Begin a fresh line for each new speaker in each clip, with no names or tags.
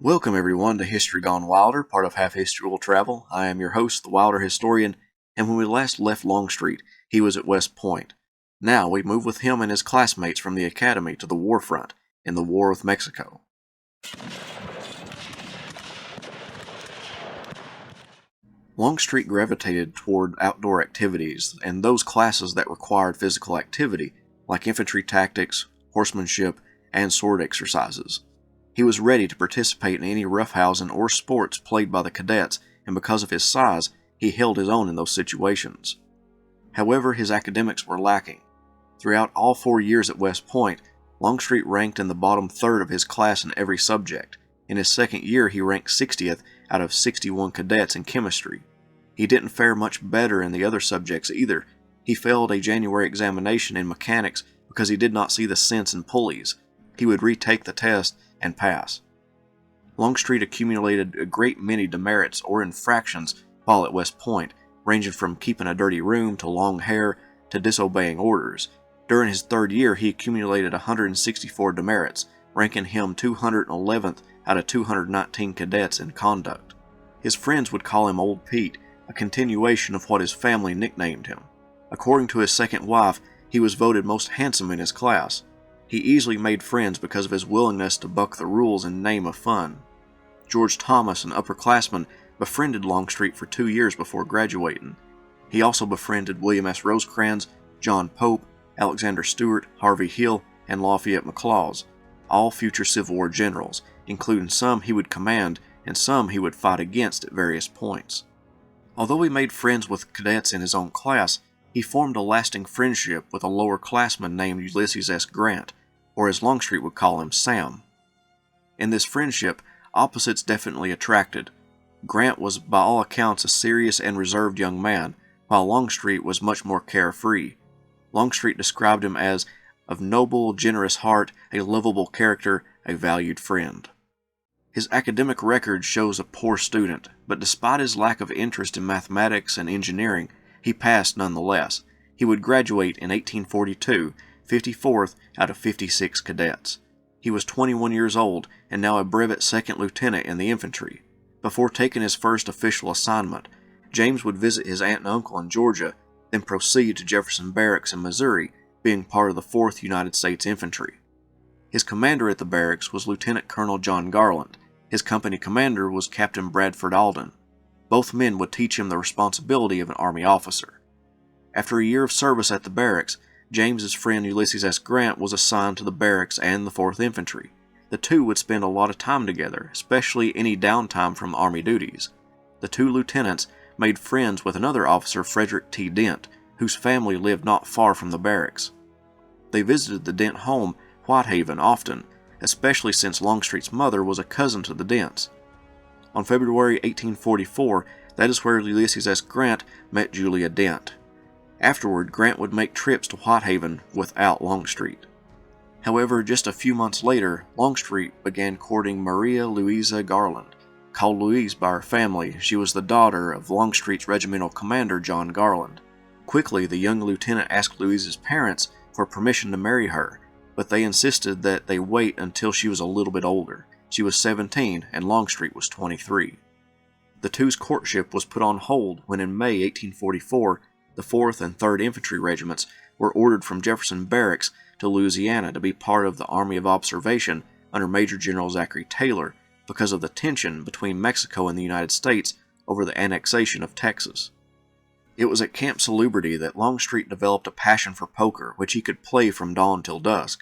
Welcome everyone to History Gone Wilder, part of Half History Will Travel. I am your host, the Wilder Historian, and when we last left Longstreet, he was at West Point. Now we move with him and his classmates from the academy to the war front in the War with Mexico. Longstreet gravitated toward outdoor activities and those classes that required physical activity, like infantry tactics, horsemanship, and sword exercises. He was ready to participate in any roughhousing or sports played by the cadets, and because of his size, he held his own in those situations. However, his academics were lacking. Throughout all 4 years at West Point, Longstreet ranked in the bottom third of his class in every subject. In his second year, he ranked 60th out of 61 cadets in chemistry. He didn't fare much better in the other subjects either. He failed a January examination in mechanics because he did not see the sense in pulleys. He would retake the test and pass. Longstreet accumulated a great many demerits or infractions while at West Point, ranging from keeping a dirty room to long hair to disobeying orders. During his third year, he accumulated 164 demerits, ranking him 211th out of 219 cadets in conduct. His friends would call him Old Pete, a continuation of what his family nicknamed him. According to his second wife, he was voted most handsome in his class. He easily made friends because of his willingness to buck the rules in name of fun. George Thomas, an upperclassman, befriended Longstreet for 2 years before graduating. He also befriended William S. Rosecrans, John Pope, Alexander Stewart, Harvey Hill, and Lafayette McLaws, all future Civil War generals, including some he would command and some he would fight against at various points. Although he made friends with cadets in his own class, he formed a lasting friendship with a lower classman named Ulysses S. Grant, or as Longstreet would call him, Sam. In this friendship, opposites definitely attracted. Grant was by all accounts a serious and reserved young man, while Longstreet was much more carefree. Longstreet described him as of noble, generous heart, a lovable character, a valued friend. His academic record shows a poor student, but despite his lack of interest in mathematics and engineering, he passed nonetheless. He would graduate in 1842, 54th out of 56 cadets. He was 21 years old and now a brevet second lieutenant in the infantry. Before taking his first official assignment, James would visit his aunt and uncle in Georgia, then proceed to Jefferson Barracks in Missouri, being part of the 4th United States Infantry. His commander at the barracks was Lieutenant Colonel John Garland. His company commander was Captain Bradford Alden. Both men would teach him the responsibility of an Army officer. After a year of service at the barracks, James's friend Ulysses S. Grant was assigned to the barracks and the 4th Infantry. The two would spend a lot of time together, especially any downtime from Army duties. The two lieutenants made friends with another officer, Frederick T. Dent, whose family lived not far from the barracks. They visited the Dent home, Whitehaven, often, especially since Longstreet's mother was a cousin to the Dents. On February 1844, that is where Ulysses S. Grant met Julia Dent. Afterward, Grant would make trips to Whitehaven without Longstreet. However, just a few months later, Longstreet began courting Maria Louisa Garland. Called Louise by her family, she was the daughter of Longstreet's regimental commander John Garland. Quickly, the young lieutenant asked Louise's parents for permission to marry her, but they insisted that they wait until she was a little bit older. She was 17 and Longstreet was 23. The two's courtship was put on hold when in May 1844, the 4th and 3rd Infantry Regiments were ordered from Jefferson Barracks to Louisiana to be part of the Army of Observation under Major General Zachary Taylor because of the tension between Mexico and the United States over the annexation of Texas. It was at Camp Salubrity that Longstreet developed a passion for poker, which he could play from dawn till dusk.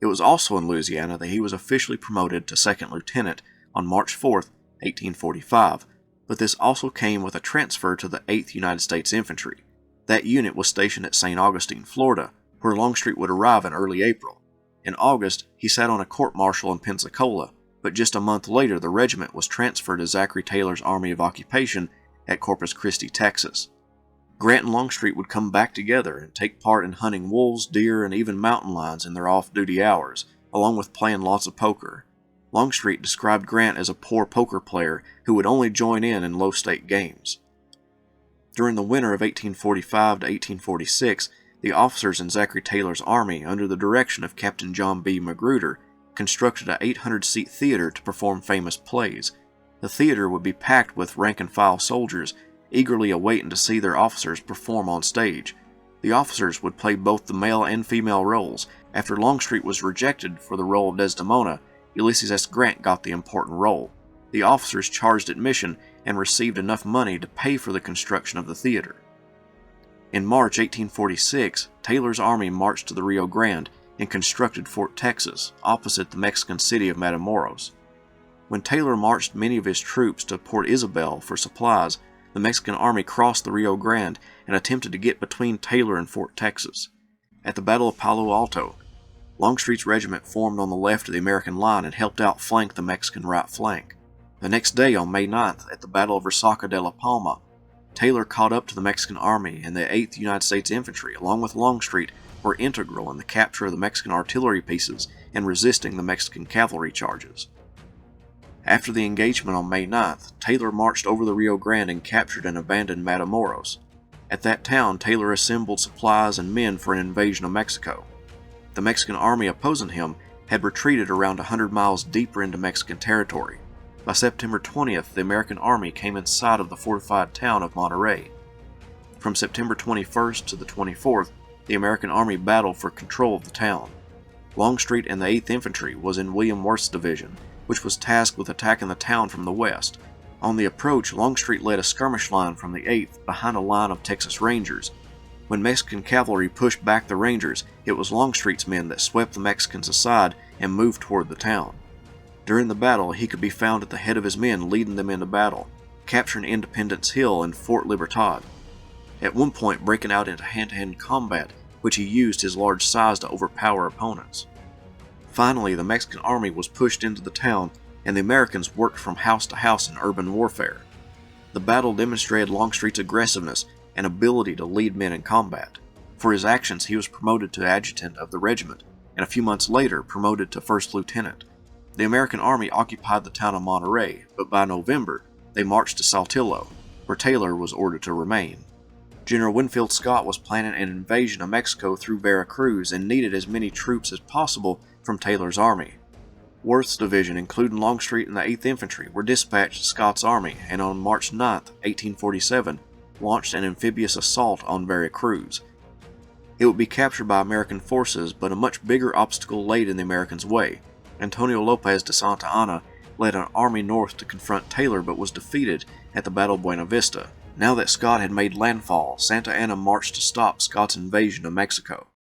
It was also in Louisiana that he was officially promoted to second lieutenant on March 4, 1845, but this also came with a transfer to the 8th United States Infantry. That unit was stationed at St. Augustine, Florida, where Longstreet would arrive in early April. In August, he sat on a court-martial in Pensacola, but just a month later the regiment was transferred to Zachary Taylor's Army of Occupation at Corpus Christi, Texas. Grant and Longstreet would come back together and take part in hunting wolves, deer, and even mountain lions in their off-duty hours, along with playing lots of poker. Longstreet described Grant as a poor poker player who would only join in low-stake games. During the winter of 1845 to 1846, the officers in Zachary Taylor's army, under the direction of Captain John B. Magruder, constructed an 800-seat theater to perform famous plays. The theater would be packed with rank-and-file soldiers, eagerly awaiting to see their officers perform on stage. The officers would play both the male and female roles. After Longstreet was rejected for the role of Desdemona, Ulysses S. Grant got the important role. The officers charged admission and received enough money to pay for the construction of the theater. In March 1846, Taylor's army marched to the Rio Grande and constructed Fort Texas, opposite the Mexican city of Matamoros. When Taylor marched many of his troops to Port Isabel for supplies, the Mexican army crossed the Rio Grande and attempted to get between Taylor and Fort Texas. At the Battle of Palo Alto, Longstreet's regiment formed on the left of the American line and helped outflank the Mexican right flank. The next day, on May 9th, at the Battle of Resaca de la Palma, Taylor caught up to the Mexican army, and the 8th United States Infantry, along with Longstreet, were integral in the capture of the Mexican artillery pieces and resisting the Mexican cavalry charges. After the engagement on May 9th, Taylor marched over the Rio Grande and captured and abandoned Matamoros. At that town, Taylor assembled supplies and men for an invasion of Mexico. The Mexican army opposing him had retreated around 100 miles deeper into Mexican territory. By September 20th, the American army came in sight of the fortified town of Monterrey. From September 21st to the 24th, the American army battled for control of the town. Longstreet and the 8th Infantry was in William Worth's division, which was tasked with attacking the town from the west. On the approach, Longstreet led a skirmish line from the 8th behind a line of Texas Rangers. When Mexican cavalry pushed back the Rangers, it was Longstreet's men that swept the Mexicans aside and moved toward the town. During the battle, he could be found at the head of his men leading them into battle, capturing Independence Hill and Fort Libertad. At one point breaking out into hand-to-hand combat, which he used his large size to overpower opponents. Finally, the Mexican army was pushed into the town, and the Americans worked from house to house in urban warfare. The battle demonstrated Longstreet's aggressiveness and ability to lead men in combat. For his actions, he was promoted to adjutant of the regiment, and a few months later promoted to first lieutenant. The American army occupied the town of Monterrey, but by November, they marched to Saltillo, where Taylor was ordered to remain. General Winfield Scott was planning an invasion of Mexico through Veracruz and needed as many troops as possible from Taylor's army. Worth's division, including Longstreet and the 8th Infantry, were dispatched to Scott's army and on March 9, 1847, launched an amphibious assault on Veracruz. It would be captured by American forces, but a much bigger obstacle laid in the Americans' way. Antonio Lopez de Santa Anna led an army north to confront Taylor but was defeated at the Battle of Buena Vista. Now that Scott had made landfall, Santa Anna marched to stop Scott's invasion of Mexico.